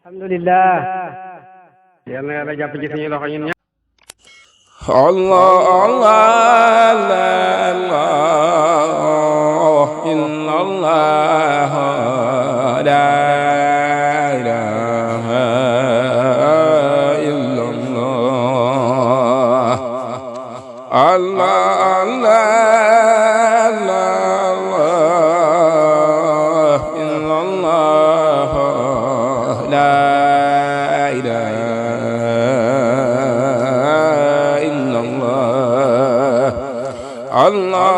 alhamdulillah. yal na yàlla jàpp ci suñu loxo ñun ñëpp. Allah Allah Allah inna Allah la ilaha illa Allah Allah Allah Allah inna Allah la ilaha Allah